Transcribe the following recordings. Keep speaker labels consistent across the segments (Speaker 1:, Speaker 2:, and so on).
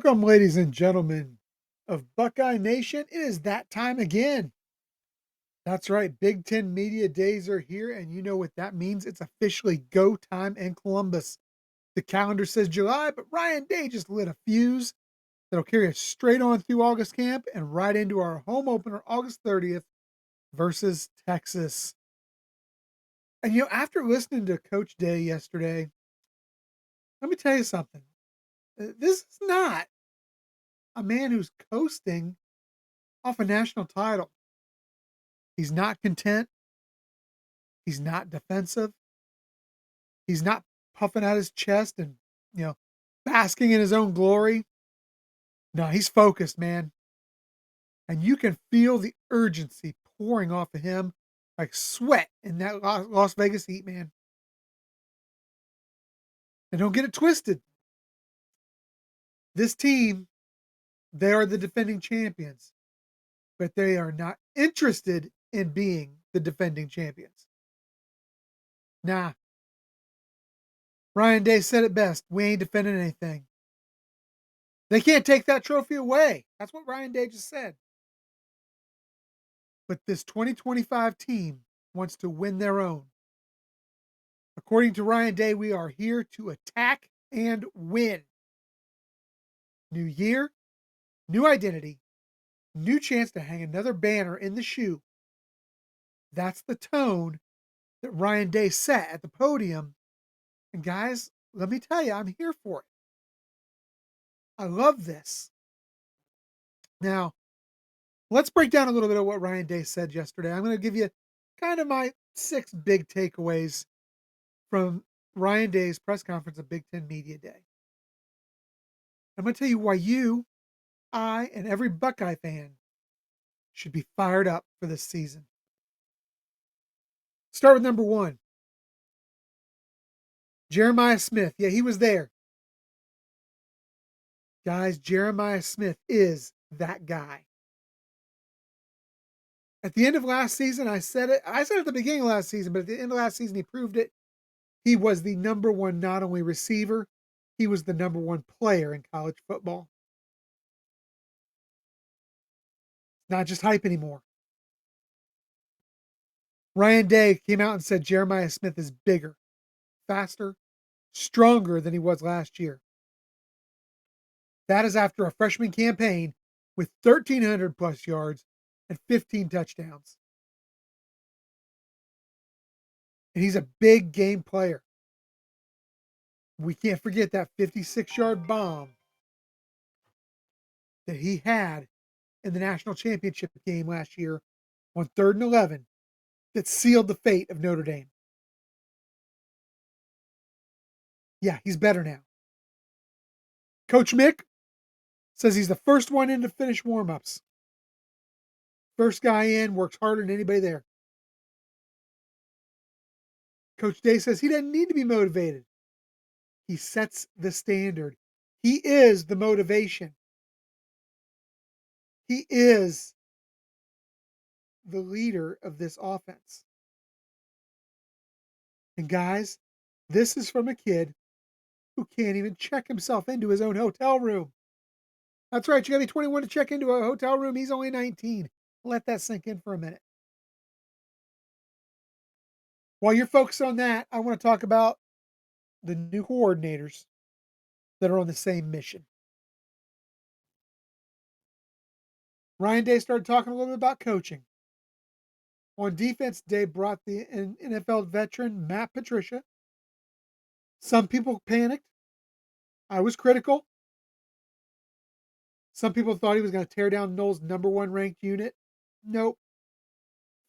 Speaker 1: Welcome, ladies and gentlemen of Buckeye Nation. It is that time again. That's right. Big Ten Media Days are here, and you know what that means. It's officially go time in Columbus. The calendar says July, but Ryan Day just lit a fuse that'll carry us straight on through August camp and right into our home opener August 30th versus Texas. And after listening to Coach Day yesterday, let me tell you something. This is not a man who's coasting off a national title. He's not content. He's not defensive. He's not puffing out his chest and, you know, basking in his own glory. No, he's focused, man. And you can feel the urgency pouring off of him like sweat in that Las Vegas heat, man. And don't get it twisted. This team, they are the defending champions, but they are not interested in being the defending champions. Nah. Ryan Day said it best. We ain't defending anything. They can't take that trophy away. That's what Ryan Day just said. But this 2025 team wants to win their own. According to Ryan Day, we are here to attack and win. New year, new identity, new chance to hang another banner in the shoe. That's the tone that Ryan Day set at the podium. And guys, let me tell you, I'm here for it. I love this. Now, let's break down a little bit of what Ryan Day said yesterday. I'm going to give you kind of my 6 big takeaways from Ryan Day's press conference at Big Ten Media Day. I'm going to tell you why you, I, and every Buckeye fan should be fired up for this season. Start with number 1. Jeremiah Smith. Yeah, he was there. Guys, Jeremiah Smith is that guy. At the end of last season, I said it at the beginning of last season, but at the end of last season, he proved it. He was the number 1 not only receiver, he was the number 1 player in college football. Not just hype anymore. Ryan Day came out and said Jeremiah Smith is bigger, faster, stronger than he was last year. That is after a freshman campaign with 1,300 plus yards and 15 touchdowns. And he's a big game player. We can't forget that 56-yard bomb that he had in the national championship game last year on 3rd and 11 that sealed the fate of Notre Dame. Yeah, he's better now. Coach Mick says he's the first one in to finish warm-ups. First guy in, works harder than anybody there. Coach Day says he doesn't need to be motivated. He sets the standard. He is the motivation. He is the leader of this offense. And guys, this is from a kid who can't even check himself into his own hotel room. That's right, you gotta be 21 to check into a hotel room. He's only 19. Let that sink in for a minute. While you're focused on that, I want to talk about the new coordinators that are on the same mission. Ryan Day started talking a little bit about coaching. On defense, Day brought the NFL veteran Matt Patricia. Some people panicked. I was critical. Some people thought he was going to tear down Noles' number 1 ranked unit. Nope.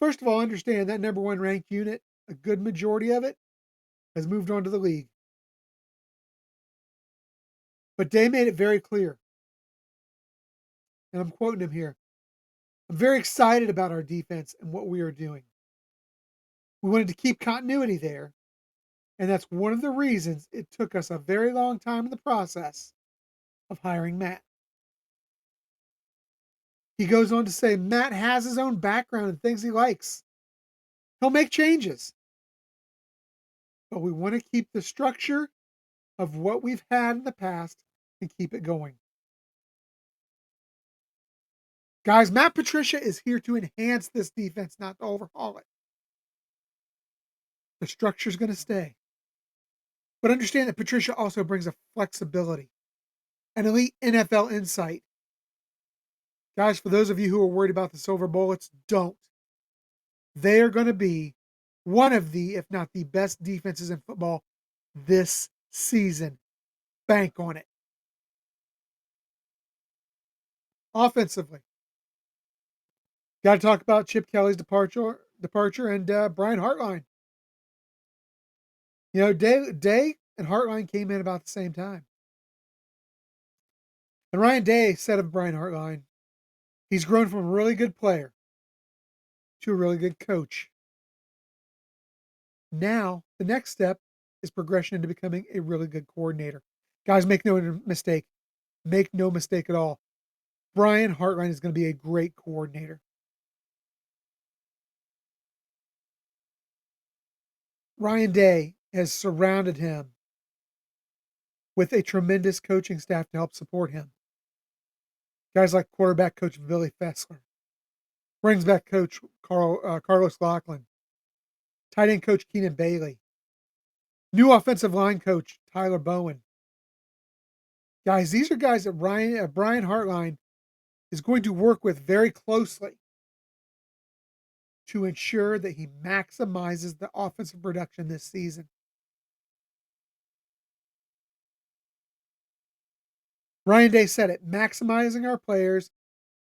Speaker 1: First of all, understand that number 1 ranked unit, a good majority of it, has moved on to the league. But Day made it very clear, and I'm quoting him here, I'm very excited about our defense and what we are doing. We wanted to keep continuity there, and that's one of the reasons it took us a very long time in the process of hiring Matt. He goes on to say Matt has his own background and things he likes. He'll make changes. But we want to keep the structure of what we've had in the past and keep it going. Guys, Matt Patricia is here to enhance this defense, not to overhaul it. The structure is going to stay. But understand that Patricia also brings a flexibility, an elite NFL insight. Guys, for those of you who are worried about the Silver Bullets, don't. They are going to be one of the, if not the best defenses in football this season. Bank on it. Offensively, got to talk about Chip Kelly's departure and Brian Hartline. You know, Day and Hartline came in about the same time. And Ryan Day said of Brian Hartline, he's grown from a really good player to a really good coach. Now, the next step is progression into becoming a really good coordinator. Guys, make no mistake. Make no mistake at all. Brian Hartline is going to be a great coordinator. Ryan Day has surrounded him with a tremendous coaching staff to help support him. Guys like quarterback coach Billy Fessler, brings back coach Carlos Lachlan, tight end coach Keenan Bailey, new offensive line coach Tyler Bowen. Guys, these are guys that Brian Hartline is going to work with very closely to ensure that he maximizes the offensive production this season. Ryan Day said it, maximizing our players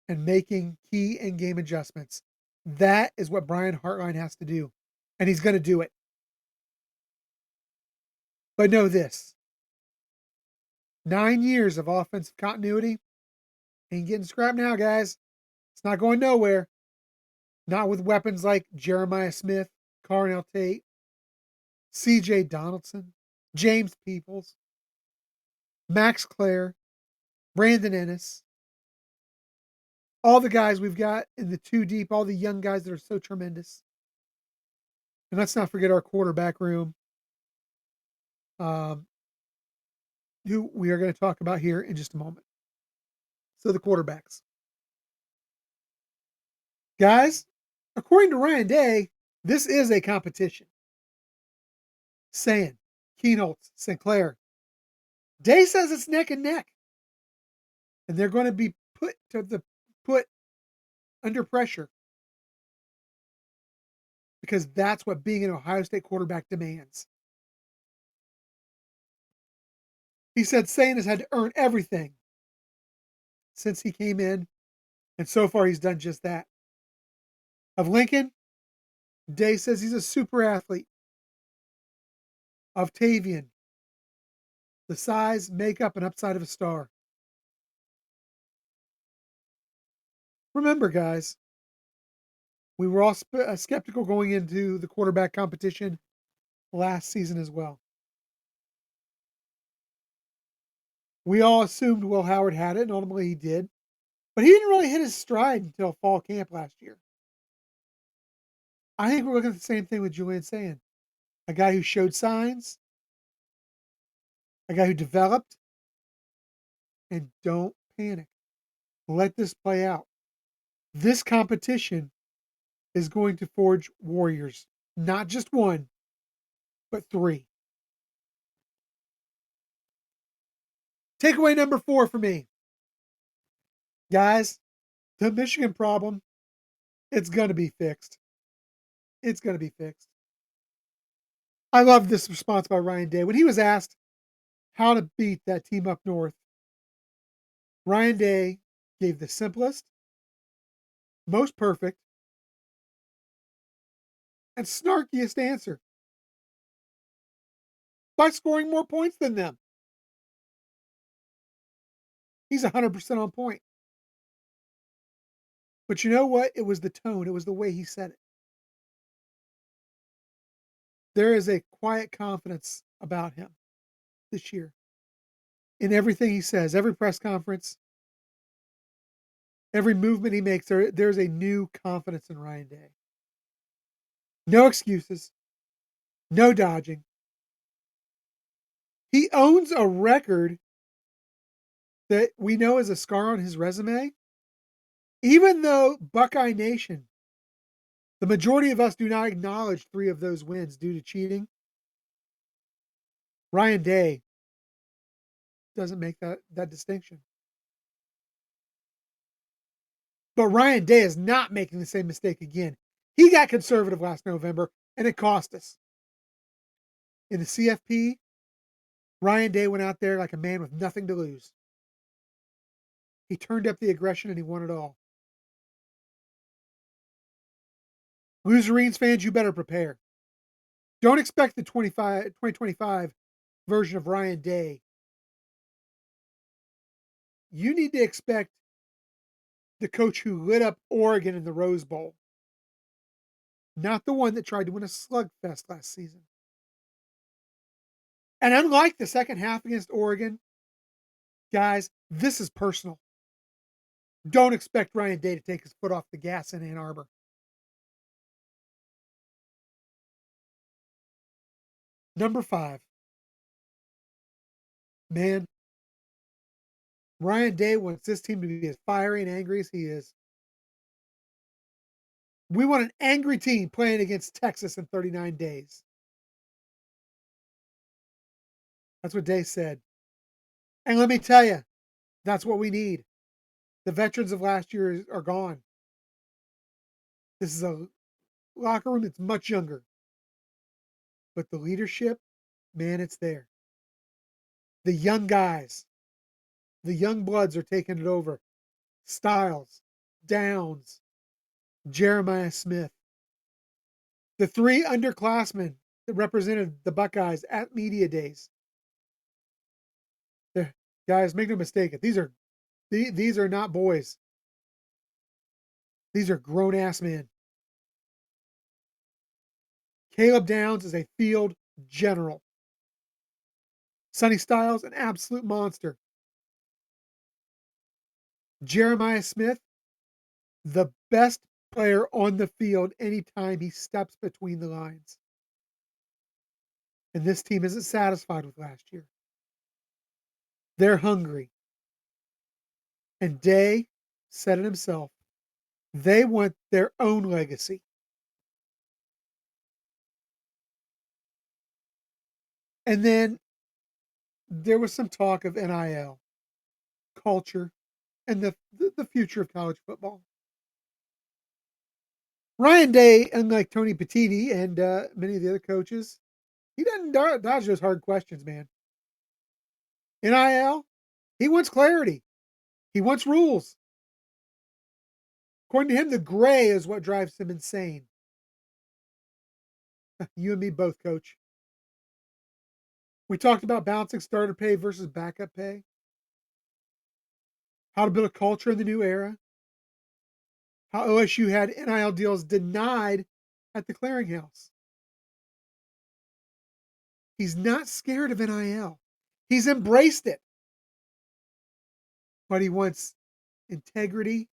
Speaker 1: and making key in-game adjustments. That is what Brian Hartline has to do, and he's going to do it. But know this, 9 years of offensive continuity ain't getting scrapped now, guys. It's not going nowhere. Not with weapons like Jeremiah Smith, Carnell Tate, C.J. Donaldson, James Peoples, Max Clare, Brandon Ennis, all the guys we've got in the two deep, all the young guys that are so tremendous. And let's not forget our quarterback room, who we are going to talk about here in just a moment. So the quarterbacks. Guys, according to Ryan Day, this is a competition. Saying, Keenholz, Sinclair. Day says it's neck and neck. And they're going to be put under pressure. Because that's what being an Ohio State quarterback demands. He said Sayin has had to earn everything since he came in, and so far he's done just that. Of Lincoln, Day says he's a super athlete. Of Tavian, the size, makeup, and upside of a star. Remember, guys, we were all skeptical going into the quarterback competition last season as well. We all assumed Will Howard had it, and ultimately he did. But he didn't really hit his stride until fall camp last year. I think we're looking at the same thing with Julian Sayin. A guy who showed signs, a guy who developed, and don't panic. Let this play out. This competition is going to forge warriors, not just one, but 3. Takeaway number 4 for me. Guys, the Michigan problem, it's going to be fixed. It's going to be fixed. I love this response by Ryan Day. When he was asked how to beat that team up north, Ryan Day gave the simplest, most perfect, and snarkiest answer. By scoring more points than them. He's 100% on point. But you know what? It was the tone. It was the way he said it. There is a quiet confidence about him this year. In everything he says, every press conference, every movement he makes, there's a new confidence in Ryan Day. No excuses. No dodging. He owns a record that we know is a scar on his resume, Even though Buckeye Nation, the majority of us do not acknowledge 3 of those wins due to cheating, Ryan Day doesn't make that distinction. But Ryan Day is not making the same mistake again. He got conservative last November, and it cost us. In the CFP, Ryan Day went out there like a man with nothing to lose. He turned up the aggression and he won it all. Loserines fans, you better prepare. Don't expect the 2025 version of Ryan Day. You need to expect the coach who lit up Oregon in the Rose Bowl, not the one that tried to win a slugfest last season. And unlike the second half against Oregon, guys, this is personal. Don't expect Ryan Day to take his foot off the gas in Ann Arbor. Number 5. Man, Ryan Day wants this team to be as fiery and angry as he is. We want an angry team playing against Texas in 39 days. That's what Day said. And let me tell you, that's what we need. The veterans of last year are gone. This is a locker room that's much younger. But the leadership, man, it's there. The young guys, the young bloods are taking it over. Styles, Downs, Jeremiah Smith. The 3 underclassmen that represented the Buckeyes at media days. Guys, make no mistake, these are not boys. These are grown ass men. Caleb Downs is a field general. Sonny Styles, an absolute monster. Jeremiah Smith, the best player on the field anytime he steps between the lines. And this team isn't satisfied with last year. They're hungry. And Day said it himself. They want their own legacy. And then there was some talk of NIL, culture, and the future of college football. Ryan Day, unlike Tony Petitti and many of the other coaches, he doesn't dodge those hard questions, man. NIL, he wants clarity. He wants rules. According to him, the gray is what drives him insane. You and me both, coach. We talked about balancing starter pay versus backup pay, how to build a culture in the new era, how OSU had NIL deals denied at the clearinghouse. He's not scared of NIL. He's embraced it. But he wants integrity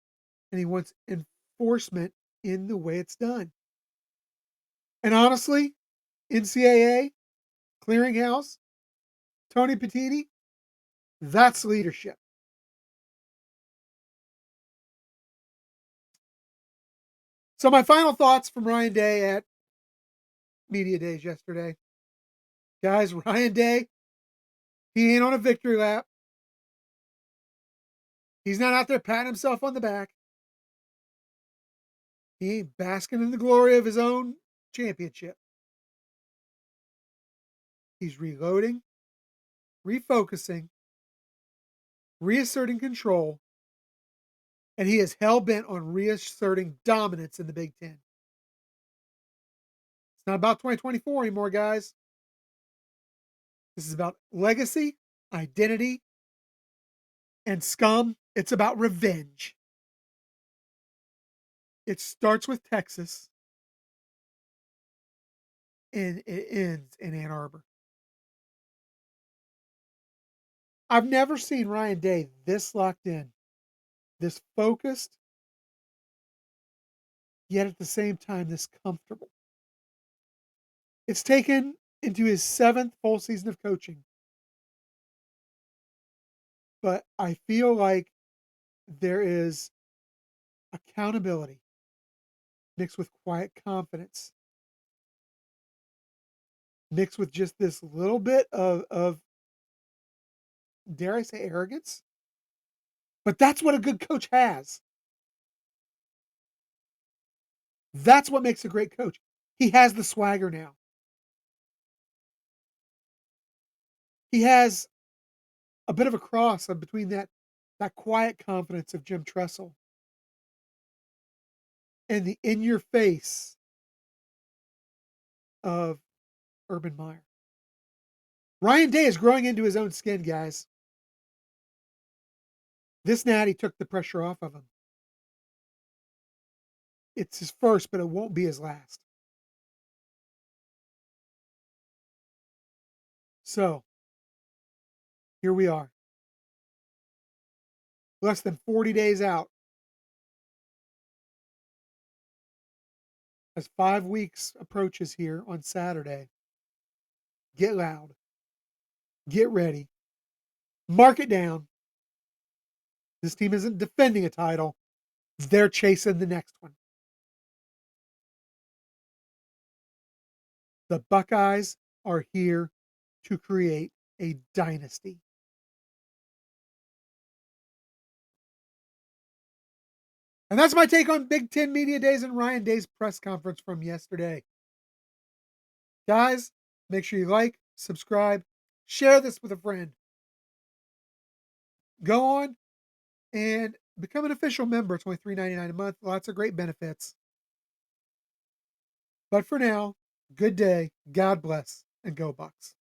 Speaker 1: and he wants enforcement in the way it's done. And honestly, NCAA, clearinghouse, Tony Petitti, that's leadership. So my final thoughts from Ryan Day at Media Days yesterday. Guys, Ryan Day, he ain't on a victory lap. He's not out there patting himself on the back. He ain't basking in the glory of his own championship. He's reloading, refocusing, reasserting control, and he is hell-bent on reasserting dominance in the Big Ten. It's not about 2024 anymore, guys. This is about legacy, identity, and scum. It's about revenge. It starts with Texas, and it ends in Ann Arbor. I've never seen Ryan Day this locked in, this focused, yet at the same time, this comfortable. It's taken into his 7th full season of coaching. But I feel like there is accountability mixed with quiet confidence, mixed with just this little bit of dare I say arrogance? But that's what a good coach has. That's what makes a great coach. He has the swagger now. He has a bit of a cross between that quiet confidence of Jim Tressel and the in your face of Urban Meyer. Ryan Day is growing into his own skin, guys. This natty took the pressure off of him. It's his first, but it won't be his last. So here we are, less than 40 days out, as 5 weeks approaches here on Saturday. Get loud, get ready, mark it down. This team isn't defending a title, they're chasing the next one. The Buckeyes are here to create a dynasty. And that's my take on Big Ten Media Days and Ryan Day's press conference from yesterday. Guys, make sure you like, subscribe, share this with a friend. Go on and become an official member. It's only $3.99 a month. Lots of great benefits. But for now, good day, God bless, and go Bucks.